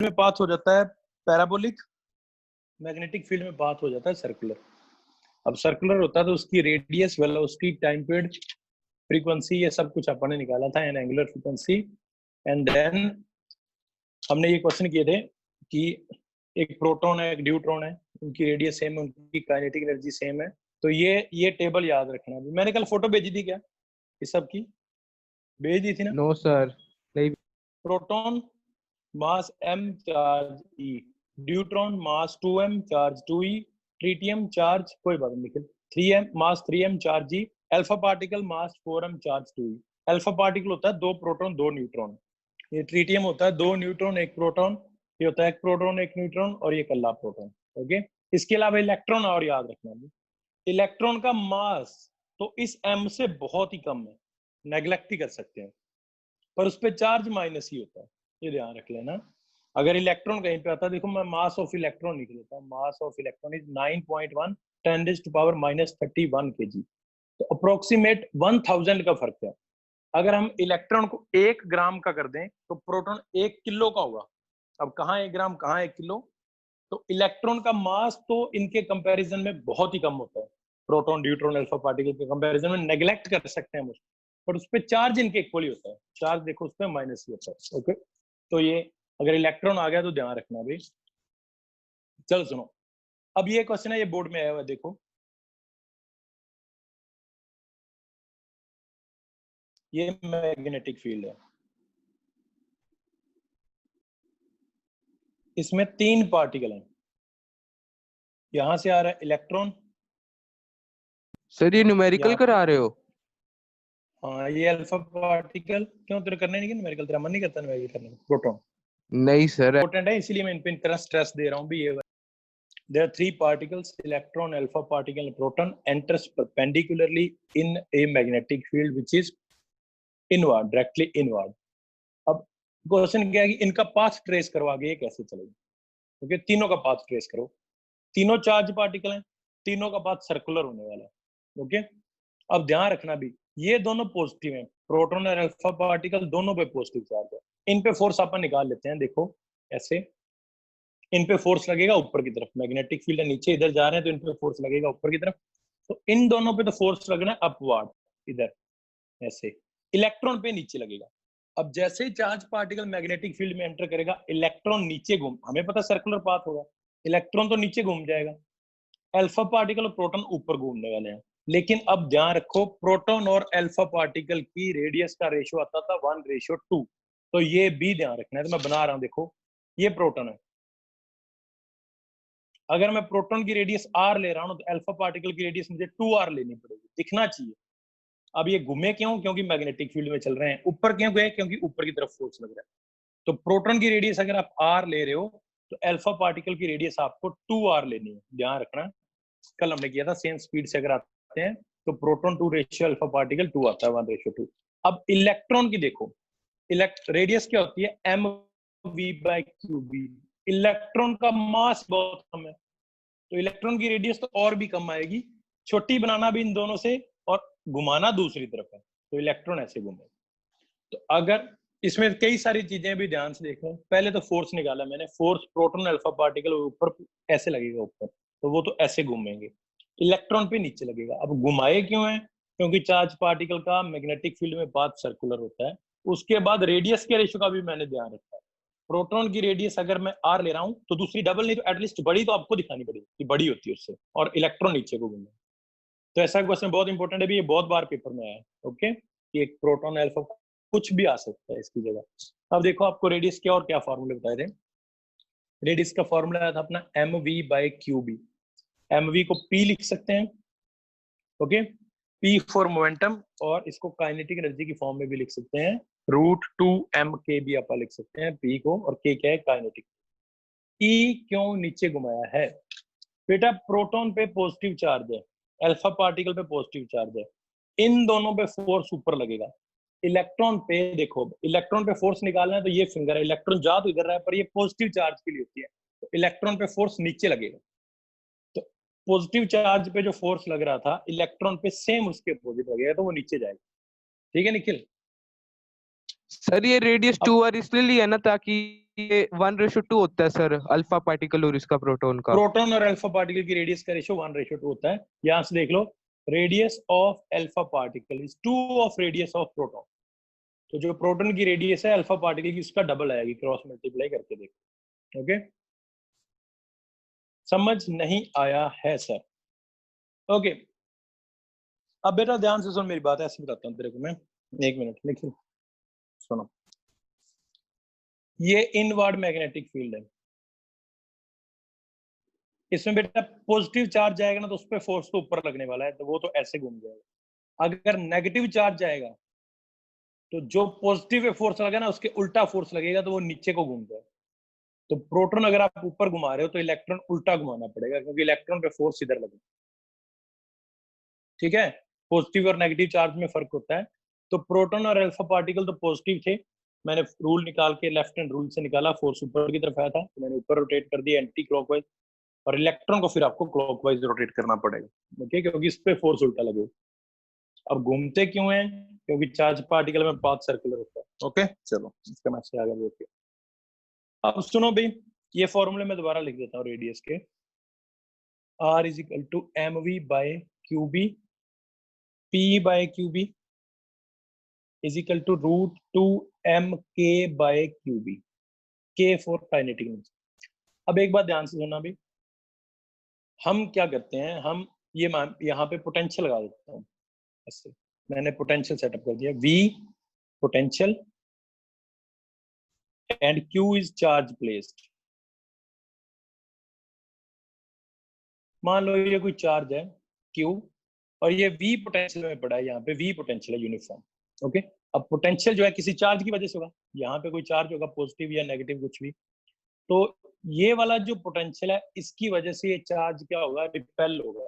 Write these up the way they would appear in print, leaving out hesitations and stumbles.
में पाथ हो जाता है पैराबोलिक, मैग्नेटिक फील्ड में पाथ हो जाता है सर्कुलर। अब सर्कुलर होता है तो उसकी radius, velocity, time period, frequency, ये सब कुछ अपन ने निकाला था, an angular frequency. And then हमने ये क्वेश्चन किए थे कि एक प्रोटॉन है, एक ड्यूट्रॉन है, उनकी रेडियस सेम है, उनकी काइनेटिक एनर्जी सेम है। तो ये टेबल याद रखना। मैंने कल फोटो भेजी थी क्या इस सब की? भेज दी थी ना? नो सर, नहीं। Proton mass m charge e, deuteron mass 2m charge 2e, tritium charge कोई बात नहीं निकल 3m mass 3m charge e, alpha particle mass 4m charge 2e। Alpha particle होता है 2 प्रोटॉन 2 न्यूट्रॉन, ये ट्रिटियम होता है 2 न्यूट्रॉन 1 प्रोटॉन, ये होता है 1 प्रोटॉन 1 न्यूट्रॉन, और ये कल्ला प्रोटॉन। ओके, इसके अलावा इलेक्ट्रॉन और याद रखना, इलेक्ट्रॉन का मास तो इस m से बहुत ही कम है, नेग्लेक्ट ही कर सकते हैं, पर उस पर चार्ज माइनस ही होता है, ये ध्यान रख लेना। अगर इलेक्ट्रॉन कहीं पे आता है, देखो मैं मास ऑफ इलेक्ट्रॉन लिख लेता हूँ, mass of electron is 9.1 10⁻³ kg, तो अप्रोक्सीमेट 1000 का फर्क है। अगर हम इलेक्ट्रॉन को 1 ग्राम का कर दें तो प्रोटॉन 1 किलो का होगा। अब कहाँ 1 ग्राम कहाँ 1 किलो, तो इलेक्ट्रॉन का मास तो इनके कंपैरिजन में बहुत ही कम होता है, प्रोटॉन ड्यूट्रॉन अल्फा पार्टिकल के कंपैरिजन में नेग्लेक्ट कर सकते हैं हम उसको, पर उस पर चार्ज इनके इक्वल ही होता है, चार्ज देखो उस पर माइनस ही होता है। ओके, तो ये अगर इलेक्ट्रॉन आ गया तो ध्यान रखना भाई। चलो सुनो, अब ये क्वेश्चन है, ये बोर्ड में आया हुआ, देखो ये मैग्नेटिक फील्ड है, इसमें 3 पार्टिकल हैं, यहां से आ रहा है इलेक्ट्रॉन। सर ये न्यूमेरिकल करा रहे हो? हाँ, ये अल्फा पार्टिकल, क्यों तेरे करने नहीं, न्यूमेरिकल तेरा मन नहीं करता न्यूमेरिकल करने में? प्रोटॉन नहीं सर। इंपॉर्टेंट है, इसीलिए मैं इन पे इतना स्ट्रेस दे रहा हूँ भी। ये there are 3 particles, electron, alpha particle and proton, enters perpendicularly in a magnetic field which is inward, directly inward. अब क्वेश्चन क्या है कि इनका पाथ ट्रेस करो, आगे ये कैसे चलेगी? क्योंकि तीनों का पाथ ट्रेस करो, तीनों चार्ज पार्टिकल हैं, तीनों का पाथ सर्कुलर होने वाला है। ओके, अब ध्यान रखना भी, ये दोनों पॉजिटिव हैं, प्रोटॉन और अल्फा पार्टिकल दोनों पे पॉजिटिव चार्ज है। इन पे फोर्स अपन निकाल लेते हैं, देखो ऐसे, इन पे फोर्स लगेगा ऊपर की तरफ, मैग्नेटिक फील्ड है नीचे, इधर जा रहे हैं तो इन पे फोर्स लगेगा ऊपर की तरफ, तो इन दोनों पे तो फोर्स लगना है अपवर्ड, इधर ऐसे, इलेक्ट्रॉन पे नीचे लगेगा। अब जैसे ही चार्ज पार्टिकल मैग्नेटिक फील्ड में एंटर करेगा, इलेक्ट्रॉन नीचे घूम, हमें पता सर्कुलर पाथ होगा, इलेक्ट्रॉन तो नीचे घूम जाएगा, अल्फा पार्टिकल और प्रोटॉन ऊपर घूमने वाले हैं। लेकिन अब ध्यान रखो, प्रोटॉन और अल्फा पार्टिकल की रेडियस का रेशियो आता था 1:2, तो ये भी ध्यान रखना है, तो मैं बना रहा हूं, देखो ये प्रोटॉन है, अगर मैं प्रोटॉन की रेडियस r ले रहा हूं तो अल्फा पार्टिकल की रेडियस मुझे 2r लेनी पड़ेगी, दिखना चाहिए। अब ये घूमे क्यों? क्योंकि मैग्नेटिक फील्ड में चल रहे हैं। ऊपर क्यों गए? क्योंकि ऊपर की तरफ फोर्स लग रहा है। तो प्रोटॉन की रेडियस अगर आप r ले रहे हो तो अल्फा पार्टिकल की रेडियस आपको 2r लेनी है, ध्यान रखना। कल हमने किया था, सेम स्पीड से अगर आते हैं तो proton to ratio alpha particle 2 आता है, 1:2। अब इलेक्ट्रॉन की देखो, रेडियस क्या होती है? mv/qb। इलेक्ट्रॉन का मास बहुत कम है, तो इलेक्ट्रॉन की रेडियस तो और भी कम आएगी, छोटी बनाना भी इन दोनों से और घुमाना दूसरी तरफ है, तो इलेक्ट्रॉन ऐसे घूमे। तो अगर इसमें कई सारी चीजें भी ध्यान से देखो, पहले तो फोर्स निकाला मैंने, फोर्स प्रोटॉन अल्फा पार्टिकल ऊपर ऐसे लगेगा ऊपर, तो वो तो ऐसे घूमेंगे, इलेक्ट्रॉन पे नीचे लगेगा। अब घुमाए क्यों है? क्योंकि चार्ज पार्टिकल का मैग्नेटिक फील्ड में पाथ सर्कुलर होता है। उसके बाद रेडियस के रेशियो का भी मैंने ध्यान रखा है, प्रोटॉन की रेडियस अगर मैं r ले रहा हूं तो दूसरी डबल नहीं तो एटलीस्ट बड़ी तो आपको दिखानी पड़ेगी कि बड़ी होती है उससे, और इलेक्ट्रॉन नीचे को घूमे। तो ऐसा क्वेश्चन बहुत इंपॉर्टेंट है भी, ये बहुत बार पेपर में आया है। ओके, कि एक प्रोटॉन अल्फा कुछ भी आ सकता है इसकी जगह। अब देखो आपको रेडियस क्या और क्या फॉर्मूले बताए थे। रेडियस का फॉर्मूला आया था अपना mv/qb, mv को p लिख सकते हैं, ओके, p फॉर मोमेंटम, और इसको काइनेटिक एनर्जी की फॉर्म में भी लिख सकते हैं, √2m k भी आप लिख सकते हैं p को, और k क्या है? काइनेटिक। e क्यों नीचे घुमाया है? बेटा प्रोटॉन पे पॉजिटिव चार्ज है, अल्फा पार्टिकल पे पॉजिटिव चार्ज है, इन दोनों पे फोर्स ऊपर लगेगा। इलेक्ट्रॉन पे देखो, इलेक्ट्रॉन पे फोर्स निकालना है तो ये फिंगर है, इलेक्ट्रॉन जा तो इधर रहा है पर ये पॉजिटिव चार्ज के लिए होती है, तो इलेक्ट्रॉन पे फोर्स नीचे लगेगा। तो पॉजिटिव चार्ज पे जो फोर्स लग रहा था इलेक्ट्रॉन पे सेम उसके अपोजिट लगेगा, तो वो नीचे जाएगा। ठीक है निखिल? सर ये रेडियस 2r इसलिए लिया ना ताकि ये 1:2 होता है सर, अल्फा पार्टिकल और इसका प्रोटॉन का। प्रोटॉन और अल्फा पार्टिकल की रेडियस का रेशियो 1:2 होता है। यहां से देख लो, radius of alpha particle is 2 of radius of proton. तो जो प्रोटॉन की रेडियस है अल्फा पार्टिकल की, उसका डबल आएगी, क्रॉस मल्टीप्लाई करके देखो। ओके, समझ नहीं आया है सर? ओके, अब बेटा ध्यान से सुन मेरी बात, ऐसे बताता हूँ तेरे को मैं, 1 मिनट लिख सुनो। ये इनवर्ड मैग्नेटिक फील्ड है। इसमें बेटा पॉजिटिव चार्ज जाएगा ना तो उस पर फोर्स तो ऊपर लगने वाला है, तो वो तो ऐसे घूम जाएगा। अगर नेगेटिव चार्ज जाएगा तो जो पॉजिटिव फोर्स लगा ना उसके उल्टा फोर्स लगेगा, तो वो नीचे को घूम जाएगा। तो प्रोटॉन अगर आप ऊपर घुमा रहे हो तो इलेक्ट्रॉन उल्टा घुमाना पड़ेगा, क्योंकि इलेक्ट्रॉन पे फोर्स इधर लगेगा। ठीक है, पॉजिटिव और नेगेटिव चार्ज में फर्क होता है। तो प्रोटॉन और अल्फा पार्टिकल तो पॉजिटिव थे, मैंने रूल निकाल के लेफ्ट हैंड रूल से निकाला, फोर्स ऊपर की तरफ आया था तो मैंने ऊपर रोटेट कर दिया एंटी क्लॉकवाइज, और इलेक्ट्रॉन को फिर आपको क्लॉकवाइज रोटेट करना पड़ेगा। ओके, क्योंकि इस पे फोर्स उल्टा लगेगा। अब घूमते क्यों है? क्योंकि चार्ज पार्टिकल में पाथ सर्कुलर होता है। ओके, चलो इसका मैसेज आगे देखिए। अब सुनो भाई, ये फॉर्मूले मैं दोबारा लिख देता हूँ रेडियस के। R is equal to mv by QB, P by QB is equal to √2mk by QB, K for kinetic energy. अब एक बात ध्यान से सुनना भाई, हम क्या करते हैं, हम ये यहाँ पे पोटेंशियल लगा देता हूँ ऐसे, मैंने पोटेंशियल सेटअप कर दिया, V potential and Q is charge placed. मान लो ये कोई चार्ज है Q और ये V पोटेंशियल में पड़ा है, यहाँ पे V पोटेंशियल है यूनिफॉर्म। ओके, अब पोटेंशियल जो है किसी चार्ज की वजह से होगा, यहाँ पे कोई चार्ज होगा पॉजिटिव या नेगेटिव कुछ भी, तो ये वाला जो पोटेंशियल है इसकी वजह से ये चार्ज क्या होगा, रिपेल होगा।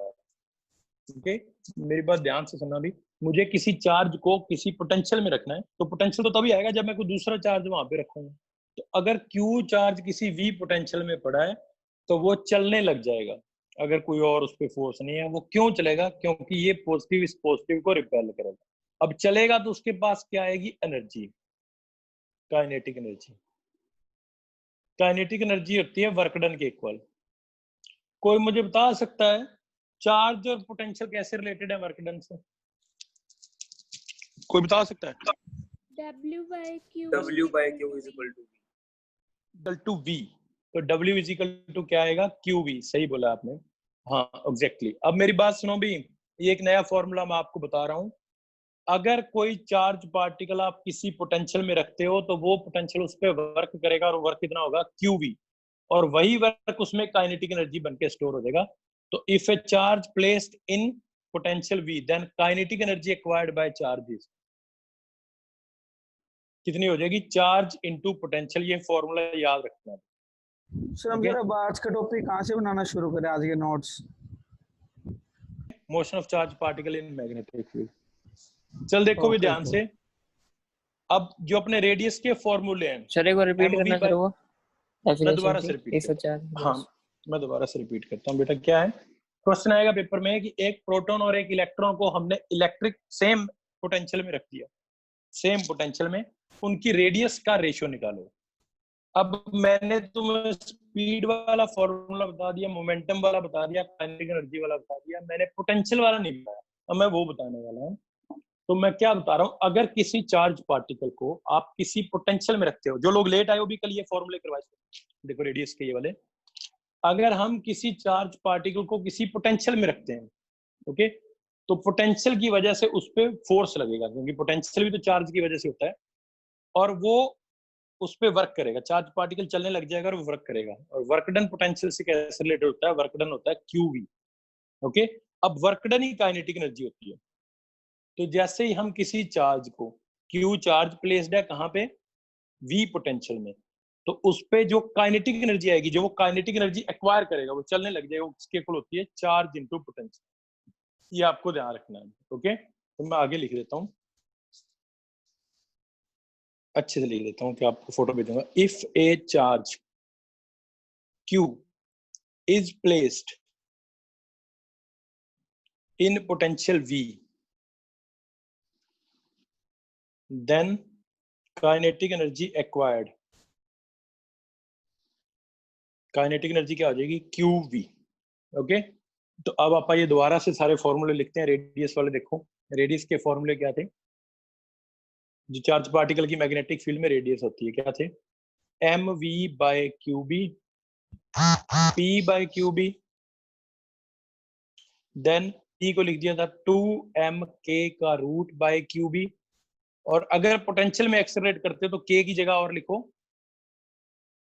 ओके, मेरी बात ध्यान से सुनना भी, मुझे किसी चार्ज को किसी पोटेंशियल में रखना है, तो पोटेंशियल तो तभी आएगा जब मैं कोई दूसरा चार्ज वहां पे रखूंगा। तो अगर Q चार्ज किसी V पोटेंशियल में पड़ा है तो वो चलने लग जाएगा, अगर कोई और उस पर फोर्स नहीं है। वो क्यों चलेगा? क्योंकि ये पॉजिटिव इस पॉजिटिव को रिपेल करेगा। अब चलेगा तो उसके पास क्या आएगी? Energy, kinetic energy. Kinetic energy होती है वर्क डन के इक्वल। कोई मुझे बता सकता है चार्ज और पोटेंशियल कैसे रिलेटेड है वर्क डन से? कोई बता सकता है? W by Q is equal to V, तो W इज इक्वल टू क्या आएगा? QV। सही बोला आपने, हाँ एग्जैक्टली। अब मेरी बात सुनो भी, ये एक नया फॉर्मूला मैं आपको बता रहा हूँ। अगर कोई चार्ज पार्टिकल आप किसी पोटेंशियल में रखते हो तो वो पोटेंशियल उस पर वर्क करेगा, और वर्क कितना होगा? QV, और वही वर्क उसमें काइनेटिक एनर्जी बनके स्टोर हो जाएगा। तो if a charge placed in potential V, then kinetic energy acquired by charges कितनी हो जाएगी? Charge into potential. ये फॉर्मूला याद रखना है। सर हम जरा आज का टॉपिक कहाँ से बनाना शुरू करें, आज के notes? Motion of charge particle in magnetic field. चल देखो भी ध्यान से, अब जो अपने रेडियस के फॉर्मूले हैं, सर एक बार रिपीट करना सर वो मैं दोबारा से रिपीट करता हूं। हाँ, मैं दोबारा से रिपीट करता हूँ बेटा। क्या है क्वेश्चन आएगा पेपर में कि एक प्रोटॉन और एक इलेक्ट्रॉन को हमने इलेक्ट्रिक सेम पोटेंशियल में रख दिया, सेम पोटेंशियल में, उनकी रेडियस का रेशियो निकालो। अब मैंने तुम्हें स्पीड वाला फॉर्मूला बता दिया, मोमेंटम वाला बता दिया, काइनेटिक एनर्जी वाला बता दिया, मैंने पोटेंशियल वाला नहीं बताया। अब मैं वो बताने वाला हूँ। तो मैं क्या बता रहा हूँ, अगर किसी चार्ज पार्टिकल को आप किसी पोटेंशियल में रखते हो, जो लोग लेट आए वो भी कल ये फॉर्मूले करवाए, देखो रेडियस के ये वाले, अगर हम किसी चार्ज पार्टिकल को किसी पोटेंशियल में रखते हैं, ओके, तो पोटेंशियल की वजह से उस पर फोर्स लगेगा, क्योंकि पोटेंशियल भी तो चार्ज की वजह से होता है, और वो उस पर वर्क करेगा। चार्ज पार्टिकल चलने लग जाएगा और वो वर्क करेगा। और वर्क डन पोटेंशियल से कैसे रिलेटेड होता है? वर्क डन होता है QV। ओके, अब वर्क डन ही काइनेटिक एनर्जी होती है। तो जैसे ही हम किसी चार्ज को, Q चार्ज प्लेस्ड है कहाँ पे? V पोटेंशियल में, तो उस पे जो काइनेटिक एनर्जी आएगी, जो वो काइनेटिक एनर्जी एक्वायर करेगा, वो चलने लग जाएगा, उसके इक्वल होती है चार्ज इनटू पोटेंशियल। ये आपको ध्यान रखना है। ओके, तो मैं आगे लिख देता हूँ, अच्छे से लिख देता हूँ कि आपको फोटो भेजूंगा। If a charge Q is placed in potential V, then kinetic energy acquired kinetic energy क्या हो जाएगी, QV। ओके, तो अब आप ये दोबारा से सारे फॉर्मूले लिखते हैं। रेडियस वाले देखो, रेडियस के फॉर्मूले क्या थे, जो चार्ज पार्टिकल की मैग्नेटिक फील्ड में रेडियस होती है, क्या थे, mv/qb, p/qb, देन p को लिख दिया था 2mk का रूट बाय qb, और अगर पोटेंशियल में एक्सेलरेट करते हो तो k की जगह और लिखो,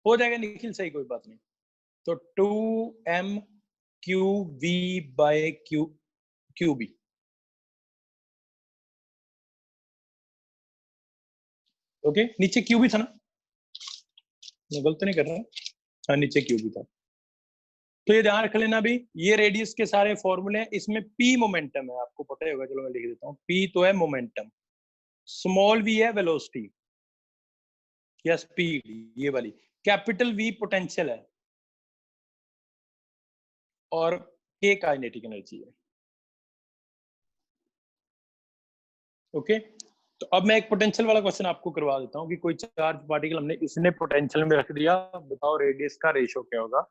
हो जाएगा निखिल, सही, कोई बात नहीं। तो 2mqv/qb। ओके, नीचे क्यू भी था ना, मैं गलत नहीं कर रहा, हाँ नीचे क्यू भी था। तो ये ध्यान रख लेना भी, ये रेडियस के सारे फॉर्मूले हैं, इसमें p मोमेंटम है, आपको पता ही होगा, चलो मैं लिख देता हूँ। p तो है मोमेंटम, स्मॉल v है वेलोसिटी या स्पीड, ये वाली, कैपिटल V पोटेंशियल है, और k काइनेटिक एनर्जी है। ओके, तो अब मैं एक पोटेंशियल वाला क्वेश्चन आपको करवा देता हूँ कि कोई चार्ज पार्टिकल हमने इसने पोटेंशियल में रख दिया, बताओ रेडियस का रेशियो क्या होगा।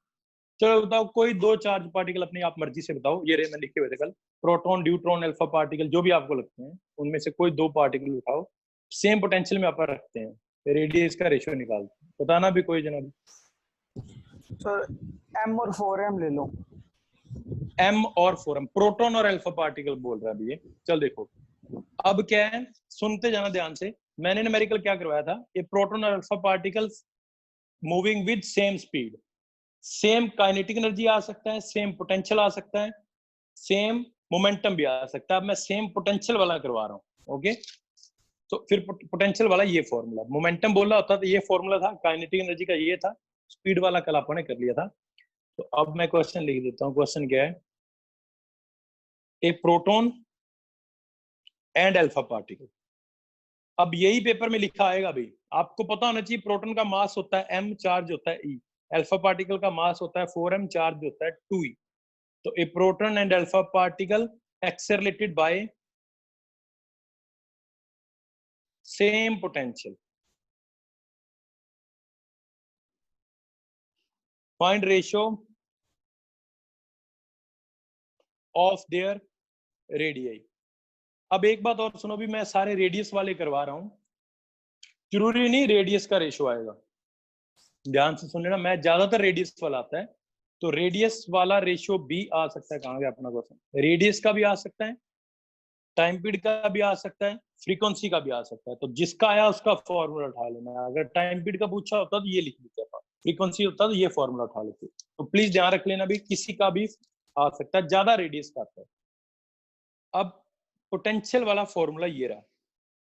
चलो बताओ, कोई दो चार्ज पार्टिकल अपनी आप मर्जी से बताओ, ये मैं लिखे हुए थे कल, प्रोटॉन, न्यूट्रॉन, अल्फा पार्टिकल, जो भी आपको लगते हैं उनमें से कोई दो पार्टिकल उठाओ, सेम पोटेंशियल में आप रखते हैं, रेडियस का रेशियो निकालते हैं, बताना भी कोई जनाब। सर m और 4m ले लो। m और 4m, प्रोटॉन और अल्फा पार्टिकल बोल रहा है अभी ये। चल देखो, अब क्या है, सुनते जाना ध्यान से। मैंने न्यूमेरिकल क्या करवाया था, ये प्रोटॉन और alpha particles moving with same speed, same kinetic energy आ सकता है, सेम पोटेंशियल आ सकता है, सेम मोमेंटम भी आ सकता है। अब मैं सेम पोटेंशियल वाला करवा रहा हूँ। ओके, तो फिर पोटेंशियल वाला ये फॉर्मूला, मोमेंटम बोल रहा होता तो ये फॉर्मूला था, काइनेटिक एनर्जी का ये था, स्पीड वाला कल आपने कर लिया था। तो अब मैं क्वेश्चन लिख देता हूँ। क्वेश्चन क्या है, ए प्रोटॉन एंड अल्फा पार्टिकल। अब यही पेपर में लिखा आएगा भाई, आपको पता होना चाहिए, प्रोटॉन का मास होता है m, चार्ज होता है e, अल्फा पार्टिकल का मास होता है 4m, चार्ज होता है 2e। तो a proton and alpha particle accelerated by same potential, find ratio of their radii. अब एक बात और सुनो भी, मैं सारे रेडियस वाले करवा रहा हूं, जरूरी नहीं रेडियस का रेशियो आएगा, ध्यान से सुन लेना, मैं ज्यादातर रेडियस वाला आता है, तो रेडियस वाला रेशियो भी आ सकता है। कहां गया अपना क्वेश्चन, रेडियस का भी आ सकता है, टाइम पीरियड का भी आ सकता है, फ्रीक्वेंसी का भी आ सकता है। तो जिसका आया उसका फॉर्मूला उठा लेना, अगर टाइम पीरियड का पूछा होता तो ये लिख देते हैं, फ्रीक्वेंसी होता तो ये फॉर्मूला उठा लेते। तो प्लीज ध्यान रख लेना भी, किसी का भी आ सकता है, ज्यादा रेडियस का आता है। अब पोटेंशियल वाला फॉर्मूला ये रहा,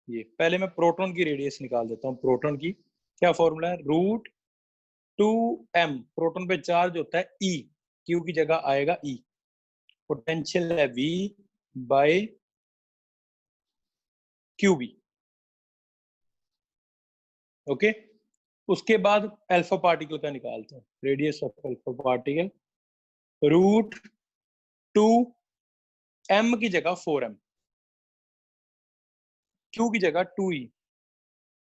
ये पहले मैं प्रोटॉन की रेडियस निकाल देता हूँ। प्रोटॉन की क्या फॉर्मूला है, √2m, प्रोटॉन पे चार्ज होता है E, Q की जगह आएगा E, पोटेंशियल है V बाय QB। ओके, उसके बाद अल्फा पार्टिकल का निकालते हैं, radius of alpha particle √2m की जगह 4m, Q की जगह 2e,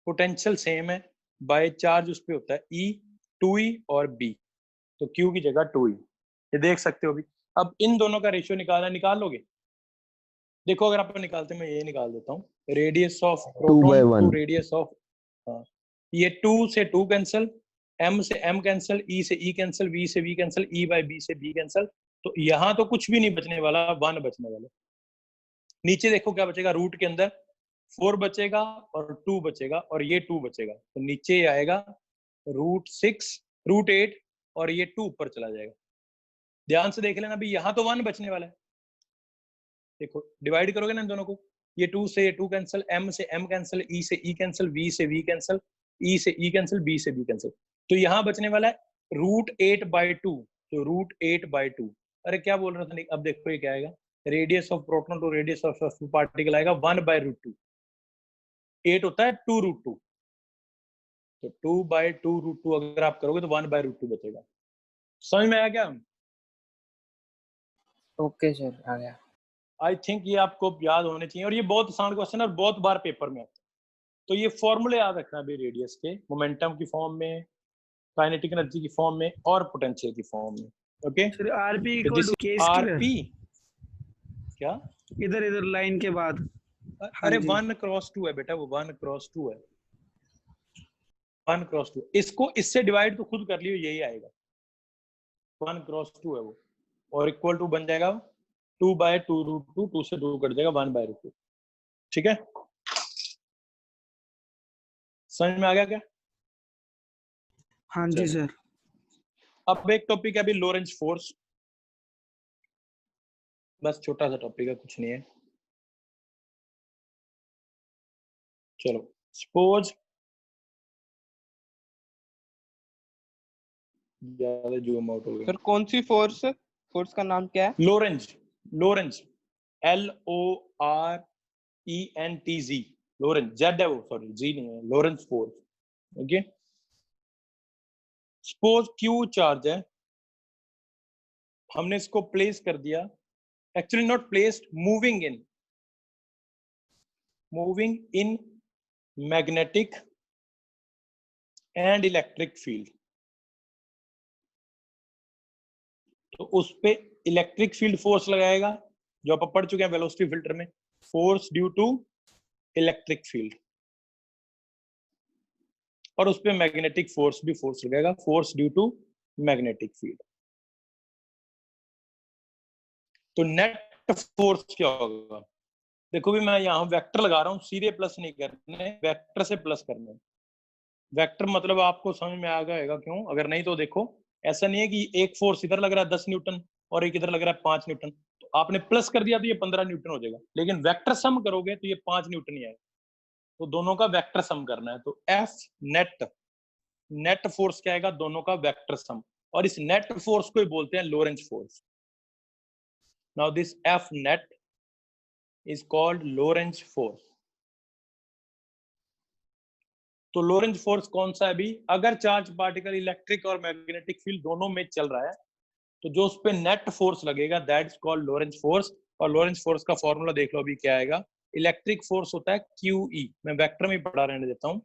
पोटेंशियल सेम है, बाय चार्ज उस पे होता है E, 2e और B, तो Q की जगह 2e, ये देख सकते हो भी। अब इन दोनों का रेशियो निकालना, निकाल लोगे? देखो अगर आप निकालते, मैं ये निकाल देता हूँ, radius of proton to radius of, ये 2 से 2 कैंसिल, m से m कैंसिल, e से e कैंसिल, v से v cancel, e by b से b कैंसिल, तो यहाँ तो कुछ भी नहीं बचने वाला, 1 बचने वाला। नीचे देखो क्या बचेगा, रूट के अंदर 4 बचेगा और 2 बचेगा और ये 2 बचेगा, तो नीचे आएगा √6, √8 और ये 2 ऊपर चला जाएगा। ध्यान से देख लेना भी, यहाँ तो 1 बचने वाला है, देखो डिवाइड करोगे ना इन दोनों को, ये 2 से ये 2 कैंसिल, m से m कैंसिल, e से e कैंसिल, v से v कैंसिल, e से e कैंसिल, b से b कैंसिल, तो यहाँ बचने वाला है √8/2, तो √8/2। अरे क्या बोल रहा था, अब देखो ये क्या आएगा, radius of proton to radius of particle आएगा 1/√2, 8 होता है 2√2, तो 2/2√2 अगर आप करोगे तो 1/√2 बचेगा। समझ में आया क्या? ओके सर, आ गया। आई थिंक ये आपको याद होने चाहिए, और ये बहुत आसान क्वेश्चन है और बहुत बार पेपर में आता है। तो ये फॉर्मूले याद रखना भी, रेडियस के मोमेंटम की फॉर्म में, काइनेटिक एनर्जी की फॉर्म में और पोटेंशियल की फॉर्म में। ओके, फिर आरपी तो इक्वल दिस टू के आरपी क्या, इधर इधर लाइन के बाद। अरे जी। 1/2 है बेटा, वो 1/2 है, 1/2। इसको इससे डिवाइड तो खुद कर लियो, यही आएगा 1/2 है वो, और इक्वल टू बन जाएगा 2/2√2, 2 से 2 कट जाएगा 1/2। ठीक है, समझ में आ गया क्या? हाँ जी चलो। सर। अब एक टॉपिक है अभी लोरेंज फोर्स, बस छोटा सा टॉपिक है, कुछ नहीं है। चलो, सपोज ज्यादा जूम आउट हो गया। सर कौन सी फोर्स, फोर्स का नाम क्या है? Lorentz, Lorentz LORENTZ, Lorentz, Z है वो, सॉरी जी नहीं है, Lorentz force. Okay, suppose Q charge है, हमने इसको प्लेस कर दिया, actually not placed, moving in magnetic and electric field. तो उस पे इलेक्ट्रिक फील्ड फोर्स लगाएगा, जो आप पढ़ चुके हैं वेलोसिटी फिल्टर में, force due to electric field, और उस पे मैग्नेटिक फोर्स भी फोर्स लगेगा, force due to magnetic field. तो नेट फोर्स क्या होगा? देखो भी मैं यहाँ वेक्टर लगा रहा हूँ, सीधे प्लस नहीं करने, वेक्टर से प्लस करने। वेक्टर मतलब आपको समझ में आ गया क्यों? अगर नहीं तो देखो, ऐसा नहीं है कि एक फोर्स इधर लग रहा है 10 न्यूटन और एक इधर लग रहा है 5 न्यूटन, तो आपने प्लस कर दिया तो ये 15 न्यूटन हो जाएगा, लेकिन वेक्टर सम करोगे तो ये 5 न्यूटन ही आएगा। तो दोनों का वेक्टर सम करना है, तो एफ नेट, नेट फोर्स क्या आएगा? दोनों का वेक्टर सम, और इस नेट फोर्स को ही बोलते हैं Lorentz force. Now this F net is called Lorentz force. तो लोरेंज फोर्स कौन सा है अभी? अगर चार्ज पार्टिकल इलेक्ट्रिक और मैग्नेटिक फील्ड दोनों में चल रहा है, तो जो उस पे नेट फोर्स लगेगा that is called Lorentz force. और लोरेंज फोर्स का फॉर्मूला देख लो अभी क्या आएगा। इलेक्ट्रिक फोर्स होता है QE, मैं वेक्टर में पढ़ा रहने देता हूँ,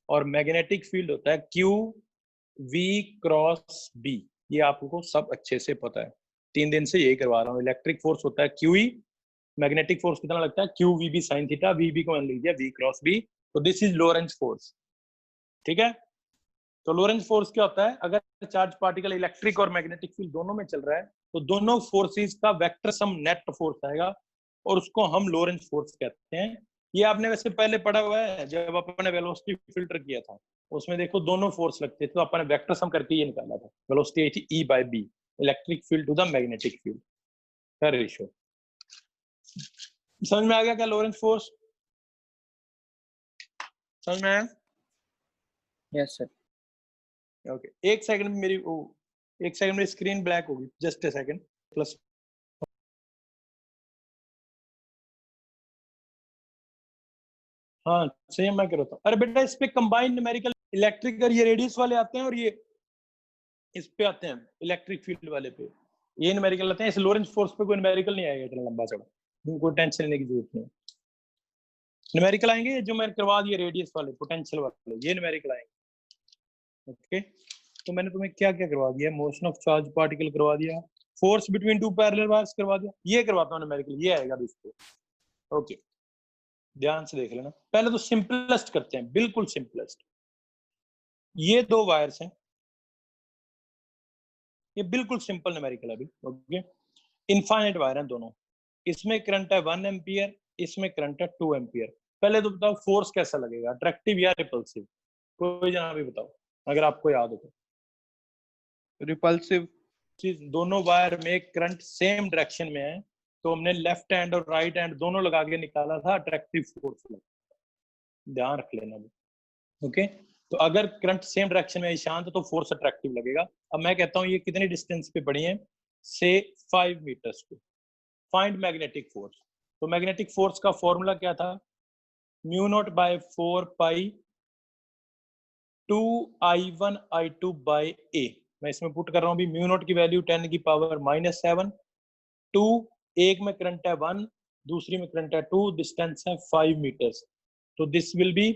और मैग्नेटिक फील्ड होता है QV क्रॉस B। ये आपको सब अच्छे से पता है, 3 दिन से यही करवा रहा हूँ। इलेक्ट्रिक फोर्स होता है QE, मैग्नेटिक फोर्स कितना लगता है? QVB sin थीटा, VB को मैंने लिख दिया V क्रॉस B। तो दिस इज लोरेंज फोर्स। ठीक है, तो लोरेंज फोर्स क्या होता है? अगर चार्ज पार्टिकल इलेक्ट्रिक और मैग्नेटिक फील्ड दोनों में चल रहा है, तो दोनों फोर्सेस का वेक्टर सम नेट फोर्स आएगा, और उसको हम लोरेंज फोर्स कहते हैं। ये आपने वैसे पहले पढ़ा हुआ है, जब अपने वेलोसिटी फिल्टर किया था, उसमें देखो दोनों फोर्स लगते थे, तो अपने वेक्टर सम करके ये निकाला था। वेलोसिटी आई थी E/B, electric field to the magnetic field का रेशियो। समझ में आ गया क्या लोरेंज फोर्स? समझ में आया? Yes sir. ओके, एक सेकंड मेरी स्क्रीन ब्लैक होगी, जस्ट अ सेकंड। प्लस हाँ सेम मैं कर रहा था। अरे बेटा इस पे कंबाइंड न्यूमेरिकल इलेक्ट्रिक, और ये रेडियस वाले आते हैं, और ये इस पे आते हैं इलेक्ट्रिक फील्ड वाले पे, ये न्यूमेरिकल आते हैं। इस लोरेंज फोर्स पे कोई न्यूमेरिकल नहीं आएगा इतना लंबा चौड़ा, कोई टेंशन लेने की जरूरत नहीं। न्यूमेरिकल आएंगे जो मैं करवा दिए रेडियस वाले, पोटेंशियल वाले, ये न्यूमेरिकल आएंगे। ओके, तो मैंने तुम्हें क्या क्या करवा दिया? मोशन ऑफ चार्ज पार्टिकल करवा दिया, force between two parallel wires करवा दिया, ये करवाता हूँ न्यूमेरिकल, ये आएगा अभी इसको। ओके, ध्यान से देख लेना। पहले तो सिंपलेस्ट करते हैं, बिल्कुल सिंपलेस्ट। ये 2 वायर्स हैं, ये बिल्कुल सिंपल न्यूमेरिकल है अभी। ओके, इनफाइनाइट वायर हैं दोनों, इसमें करंट है 1 एम्पियर, इसमें करंट है 2 एम्पियर। पहले तो बताओ फोर्स कैसा लगेगा, अट्रैक्टिव या रिपल्सिव? कोई जना भी बताओ अगर आपको याद हो तो। रिपल्सिव। दोनों वायर में करंट सेम डायरेक्शन में है, तो हमने लेफ्ट हैंड और राइट हैंड दोनों लगा के निकाला था, अट्रैक्टिव फोर्स। ध्यान रख लेना। ओके, तो अगर करंट सेम डायरेक्शन में शांत, तो फोर्स अट्रैक्टिव लगेगा। अब मैं कहता हूँ ये कितनी डिस्टेंस पे पड़ी है? से 5 मीटर्स पे। Find magnetic force. तो मैग्नेटिक फोर्स का फॉर्मूला क्या था? μ0/4 पाई 2I1I2/A। मैं इसमें पुट कर रहा हूँ अभी μ0 की वैल्यू 10⁻⁻7, 2, एक में करंट है 1, दूसरी में करंट है 2, डिस्टेंस है 5 मीटर्स। तो दिस विल बी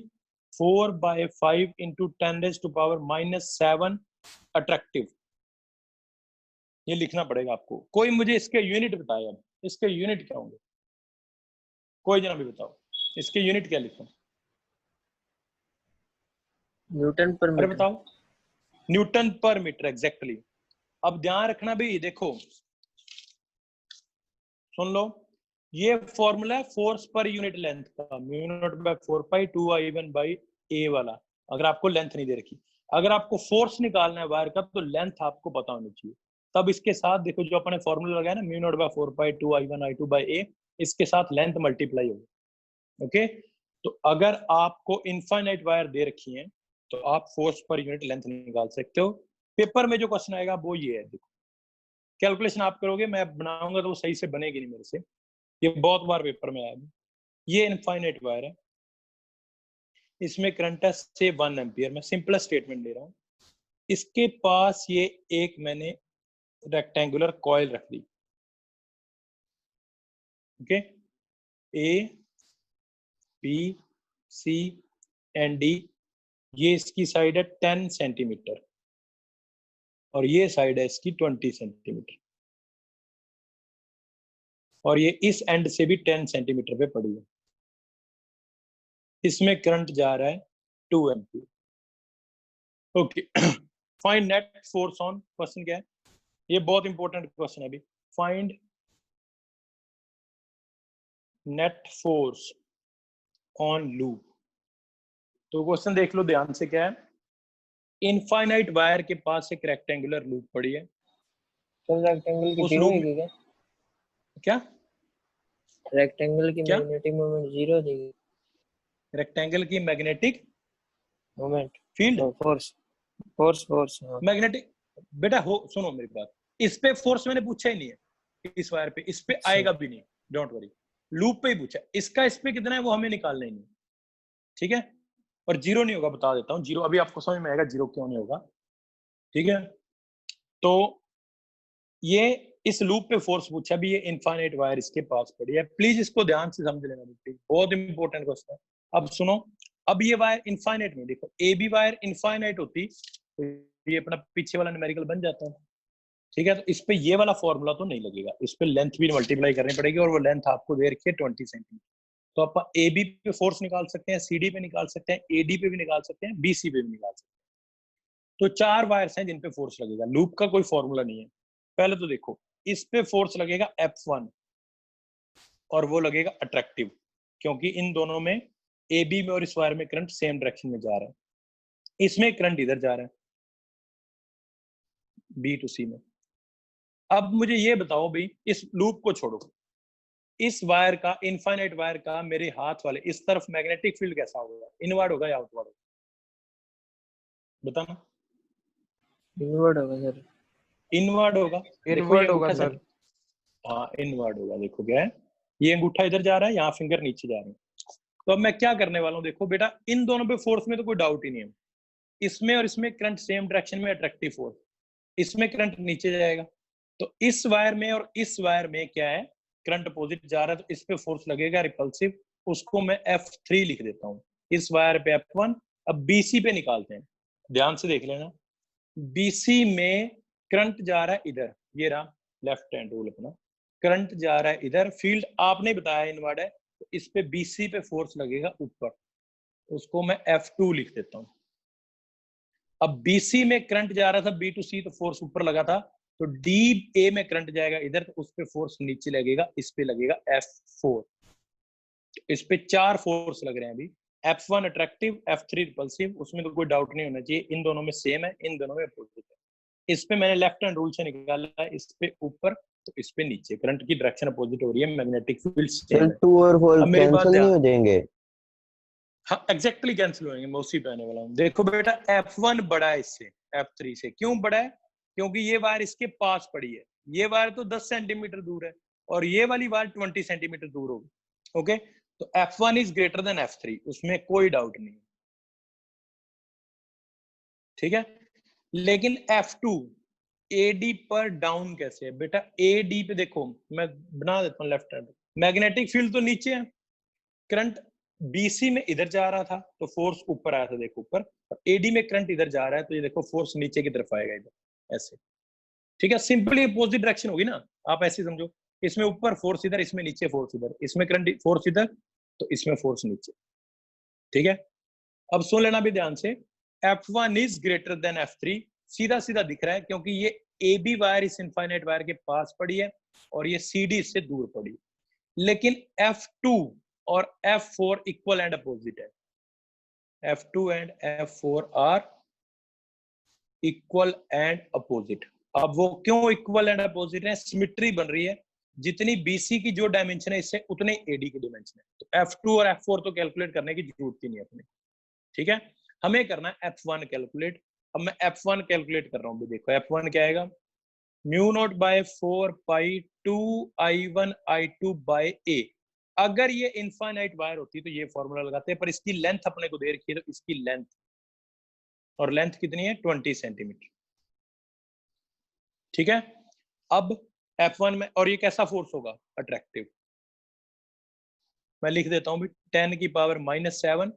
4/5 × 10⁻⁻7 अट्रैक्टिव, ये लिखना पड़ेगा आपको। कोई मुझे इसके यूनिट बताए, अब इसके यूनिट क्या होंगे, कोई जना भी बताओ इसके यूनिट क्या लिखूं? न्यूटन पर अरे मीटर। बताओ, न्यूटन पर मीटर, एग्जैक्टली। अब ध्यान रखना भी, देखो सुन लो, ये फॉर्मूला है फोर्स पर यूनिट लेंथ का, mu not by 4 pi 2I1 by A वाला। अगर आपको लेंथ नहीं दे रखी, अगर आपको फोर्स निकालना है वायर का, तो लेंथ आपको पता होनी चाहिए। तब इसके साथ देखो जो अपने फॉर्मूला लगाया ना, mu not by 4 pi 2I1 I2 by A, इसके साथ लेंथ मल्टीप्लाई होगी। ओके, तो अगर आपको इनफाइनाइट वायर दे रखी है तो आप फोर्स पर यूनिट लेंथ निकाल सकते हो। पेपर में जो क्वेश्चन आएगा वो ये है, देखो कैलकुलेशन आप करोगे, मैं बनाऊंगा तो वो सही से बनेगी नहीं मेरे से, ये बहुत बार पेपर में आया। ये इनफाइनाइट वायर है, इसमें करंट है से 1 एम्पियर, मैं सिंपलेस्ट स्टेटमेंट दे रहा हूँ। इसके पास ये एक मैंने रेक्टेंगुलर कॉइल रख दी, okay, A B C and D, ये इसकी साइड है 10 सेंटीमीटर और ये साइड है इसकी 20 सेंटीमीटर, और ये इस एंड से भी 10 सेंटीमीटर पे पड़ी है। इसमें करंट जा रहा है 2 ampere. Okay, find net force on, question क्या है, ये बहुत इंपॉर्टेंट क्वेश्चन है अभी। Find net force on loop. तो क्वेश्चन देख लो ध्यान से, क्या है, इनफाइनाइट वायर के पास एक रेक्टेंगुलर लूप पड़ी है, तो रेक्टेंगल की उस जीरो लूप होगी क्या? क्या रेक्टेंगल की क्या मैग्नेटिक मोमेंट जीरो देगी, रेक्टेंगल की magnetic moment field, force force हाँ। मैग्नेटिक, बेटा हो सुनो मेरी बात, इस पे फोर्स मैंने पूछा ही नहीं है, इस वायर पे, इस पे अच्छा। आएगा भी नहीं, डोंट वरी, लूप पे ही पूछा। इसका इस पे कितना है वो हमें निकालना ही नहीं, ठीक है, और जीरो नहीं होगा, बता देता हूँ जीरो, अभी आपको समझ में आएगा जीरो क्यों नहीं होगा, ठीक है। तो ये इस लूप पे फोर्स पूछा भी, ये इनफाइनाइट वायर इसके पास पड़ी है, प्लीज इसको ध्यान से समझ लेना, बहुत इंपॉर्टेंट क्वेश्चन है। अब सुनो, अब ये वायर इनफाइनाइट नहीं, देखो ए बी वायर इनफाइनाइट होती तो ये अपना पीछे वाला न्यूमेरिकल बन जाता है, ठीक है। तो इस पे ये वाला फॉर्मूला तो नहीं लगेगा, इस पे लेंथ भी मल्टीप्लाई करनी पड़ेगी, और वो लेंथ आपको दे रखी है 20 सेंटीमीटर। तो आप ए बी पे फोर्स निकाल सकते हैं, सी डी पे निकाल सकते हैं, ए डी पे भी निकाल सकते हैं, बी सी पे भी निकाल सकते हैं। तो 4 वायर्स हैं जिन पे फोर्स लगेगा, लूप का कोई फॉर्मूला नहीं है। पहले तो देखो, इस पे फोर्स लगेगा F1 और वो लगेगा अट्रैक्टिव, क्योंकि इन दोनों में ए बी में और इस वायर में करंट सेम डायरेक्शन में जा रहा है, इसमें करंट इधर जा रहा है बी टू सी में। अब मुझे ये बताओ भाई, इस लूप को छोड़ो, इस वायर का, इनफाइनाइट वायर का मेरे हाथ वाले इस तरफ मैग्नेटिक फील्ड कैसा होगा, इनवर्ड होगा या आउटवर्ड होगा, बताना। इनवर्ड होगा सर, इनवर्ड होगा, देखो ये इनवर्ड होगा अंगूठा सर। हाँ इनवर्ड होगा, देखो क्या है, ये अंगूठा इधर जा रहा है, यहाँ फिंगर नीचे जा रहे हैं। तो अब मैं क्या करने वाला हूँ, देखो बेटा, इन दोनों पे फोर्स में तो कोई डाउट ही नहीं है, इसमें और इसमें करंट सेम डायरेक्शन में, अट्रैक्टिव फोर्स, इसमें करंट नीचे जाएगा। तो इस वायर में और इस वायर में क्या है, करंट अपोजिट जा रहा है, तो इस पे फोर्स लगेगा रिपल्सिव, उसको मैं F3 लिख देता हूँ, इस वायर पे F1। अब BC पे निकालते हैं, ध्यान से देख लेना, BC में करंट जा रहा है इधर, ये रहा लेफ्ट हैंड रूल अपना, करंट जा रहा है इधर, फील्ड आपने बताया इनवर्ड है, तो इस पे BC पे फोर्स लगेगा ऊपर, उसको मैं F2 लिख देता हूँ। अब BC में करंट जा रहा था B to C, तो फोर्स ऊपर लगा था, तो DA में करंट जाएगा इधर, तो उस पे फोर्स नीचे लगेगा, इस पे लगेगा F4। इस पे 4 फोर्स लग रहे हैं अभी, F1 अट्रैक्टिव, F3 रिपल्सिव, उसमें तो कोई डाउट नहीं होना चाहिए, इन दोनों में सेम है, इन दोनों में अपोजिट है। इस पे मैंने लेफ्ट हैंड रूल से निकाला है, इस पे ऊपर तो इस पे नीचे, करंट की डायरेक्शन अपोजिट हो रही है, मैग्नेटिक फील्ड सेम है। 2 और 4 अब मेरी बात कैंसिल नहीं ध्यान, हो जाएंगे? हाँ एग्जैक्टली कैंसिल होंगे, मैं उसी पे आने वाला हूँ। देखो बेटा, F1 बड़ा है इससे, F3 से, क्यों बड़ा है, क्योंकि ये वायर इसके पास पड़ी है, ये वायर तो 10 सेंटीमीटर दूर है, और ये वाली वायर 20 सेंटीमीटर दूर होगी, ओके। तो F1 is greater than F3, उसमें कोई डाउट नहीं, ठीक है। लेकिन F2 AD पर डाउन कैसे है बेटा, AD पे देखो, मैं बना देता हूँ लेफ्ट हैंड, मैग्नेटिक फील्ड तो नीचे है, करंट बीसी में इधर जा रहा था तो फोर्स ऊपर आया था, देखो ऊपर, और एडी में करंट इधर जा रहा है तो ये देखो फोर्स नीचे की तरफ आएगा इधर ऐसे। ठीक है, सिंपली अपोजिट डायरेक्शन होगी ना, आप ऐसे समझो, इसमें ऊपर फोर्स इधर, इसमें नीचे फोर्स इधर, इसमें करंट फोर्स इधर तो इसमें फोर्स नीचे। ठीक है, अब सुन लेना भी ध्यान से, F1 is greater than F3, सीधा सीधा दिख रहा है क्योंकि ये AB वायर इस इनफाइनाइट वायर के पास पड़ी है और ये CD इससे दूर पड़ी, लेकिन F2 और F4 इक्वल एंड अपोजिट है। F2 and F4 are equal and opposite. अब वो क्यों इक्वल एंड अपोजिट है? सिमिट्री बन रही है, जितनी BC की जो डायमेंशन है इससे उतने AD की डायमेंशन है, तो F2 और F4 तो कैलकुलेट करने की जरूरत ही नहीं है अपने। ठीक है, हमें करना है F1 कैलकुलेट। अब मैं F1 कैलकुलेट कर रहा हूँ, देखो F1 क्या आएगा, mu not by 4 pi 2 I1 I2 by A। अगर ये इनफाइनाइट वायर होती तो ये फॉर्मूला लगाते हैं, पर इसकी लेंथ अपने को दे रखी है, तो इसकी लेंथ, और लेंथ कितनी है 20 सेंटीमीटर। ठीक है, अब F1 में, और ये कैसा फोर्स होगा, अट्रैक्टिव। मैं लिख देता हूँ भी 10 की पावर -7,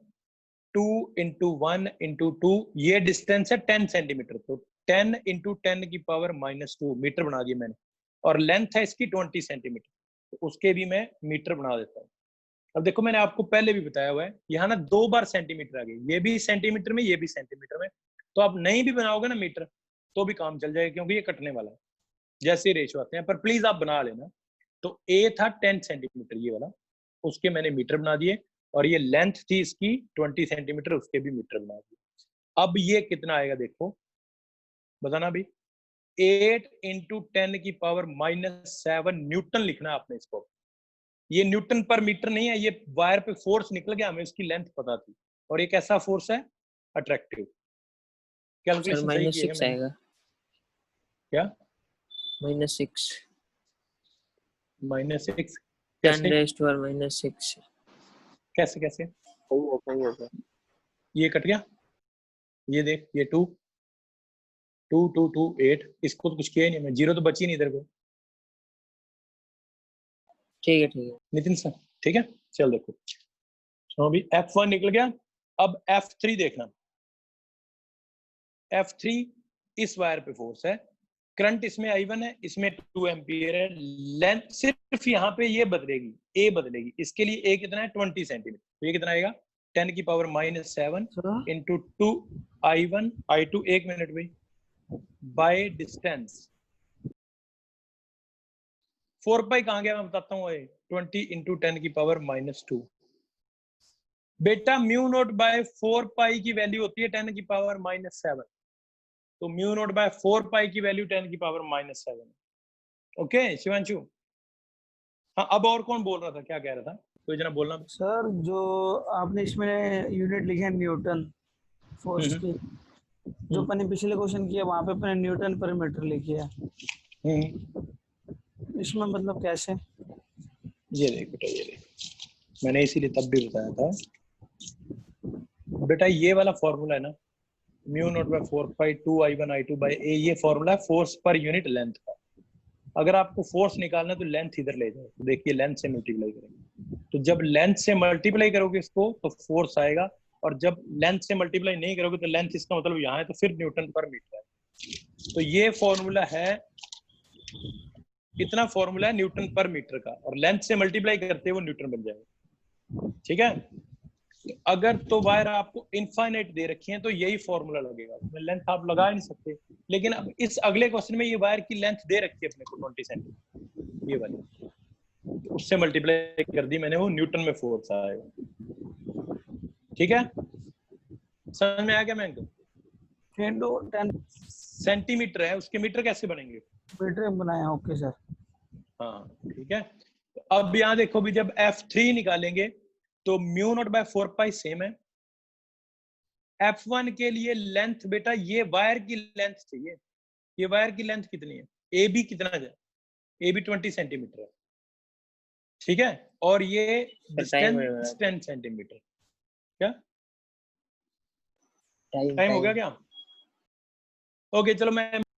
2 इंटू 1 इंटू 2, ये डिस्टेंस है 10 सेंटीमीटर, तो 10 इंटू 10 की पावर -2 मीटर बना दिया मैंने, और लेंथ है इसकी 20 सेंटीमीटर, तो उसके भी मैं मीटर बना देता हूँ। अब देखो मैंने आपको पहले भी बताया हुआ है, यहाँ ना 2 बार सेंटीमीटर आ गई, ये भी सेंटीमीटर में, ये भी सेंटीमीटर में, तो आप नहीं भी बनाओगे ना मीटर तो भी काम चल जाएगा क्योंकि ये कटने वाला है, जैसे रेशो आते हैं, पर प्लीज आप बना लेना। तो A था 10 सेंटीमीटर ये वाला, उसके मैंने मीटर बना दिए, और ये लेंथ थी इसकी 20 सेंटीमीटर, उसके भी मीटर बना दिए। अब ये कितना आएगा देखो, बताना भी, 8 इंटू 10 की पावर -7 न्यूटन लिखना है आपने इसको। ये न्यूटन पर मीटर नहीं है, ये वायर पे फोर्स निकल गया, हमें इसकी लेंथ पता थी, और ये कैसा फोर्स है, अट्रैक्टिव। कैलकुलेशन सही किएगा -6 आएगा। क्या -6 -6 10 कैसे raised to power -6। कैसे कैसे सही है। ये कट गया, ये देख, ये 2 2 2 2 8, इसको तो कुछ किया ही नहीं मैं, जीरो तो बची नहीं इधर को। ठीक है नितिन सर, ठीक है, चल देखो, तो अभी F1 निकल गया। अब F3 देखना, F3 इस वायर पे फोर्स है, करंट इसमें I1 है, इसमें 2 एम्पियर है, लेंथ सिर्फ यहाँ पे ये बदलेगी, A बदलेगी, इसके लिए A कितना है 20 सेंटीमीटर, तो ये कितना आएगा 10 की power -7 into 2 I1 I2, 1 minute भाई, बाय डिस्टेंस 4 पाई कहाँ गया मैं बताता हूँ, 20 इंटू 10 की पावर -2। बेटा म्यू नोट बाय 4 पाई की वैल्यू होती है 10 की पावर -7, तो म्यू नोट बाय 4 पाई की वैल्यू 10 की पावर -7। ओके शिवांशु, हाँ अब और कौन बोल रहा था, क्या कह रहा था, कोई जना बोलना। सर जो आपने इसमें यूनिट लिखे हैं न्यूटन फोर्स की, जो अपने पिछले क्वेश्चन किया वहां पे अपने न्यूटन पर मीटर लिखी है, इसमें मतलब कैसे? ये देख बेटा, ये देख, मैंने इसीलिए तब भी बताया था बेटा, ये वाला फॉर्मूला है ना, mu not by 4 pi 2 I1 I2 by A, ये फॉर्मूला है फोर्स पर यूनिट लेंथ का। अगर आपको फोर्स निकालना है तो लेंथ इधर ले जाओ, तो देखिए लेंथ से मल्टीप्लाई करेंगे, तो जब लेंथ से मल्टीप्लाई करोगे इसको तो फोर्स आएगा, और जब लेंथ से मल्टीप्लाई नहीं करोगे तो लेंथ, इसका मतलब यहाँ है, तो फिर न्यूटन पर मीटर है। तो ये फॉर्मूला है, इतना फॉर्मूला है न्यूटन पर मीटर का, और लेंथ से मल्टीप्लाई करते हुए न्यूटन बन जाएगा। ठीक है, अगर तो वायर आपको इनफाइनाइट दे रखी है तो यही फॉर्मूला लगेगा, उसमें लेंथ आप लगा नहीं सकते। लेकिन अब इस अगले क्वेश्चन में ये वायर की लेंथ दे रखी है अपने को 20 सेंटीमीटर, ये वाली, उससे मल्टीप्लाई कर दी मैंने, वो न्यूटन में फोर्स आएगा। ठीक है, समझ में आ गया? मैं 10 सेंटीमीटर है, उसके मीटर कैसे बनेंगे, मीटर बनाया। Okay sir. हाँ ठीक है, तो अब यहाँ देखो भी, जब F3 निकालेंगे तो mu not by 4 pi same है। F1 के लिए लेंथ बेटा, ये वायर की लेंथ चाहिए, ये वायर की लेंथ कितनी है, AB कितना है, AB 20 सेंटीमीटर है, ठीक है, और ये डिस्टेंस 10 सेंटीमीटर। क्या टाइम हो गया क्या? ओके चलो मैं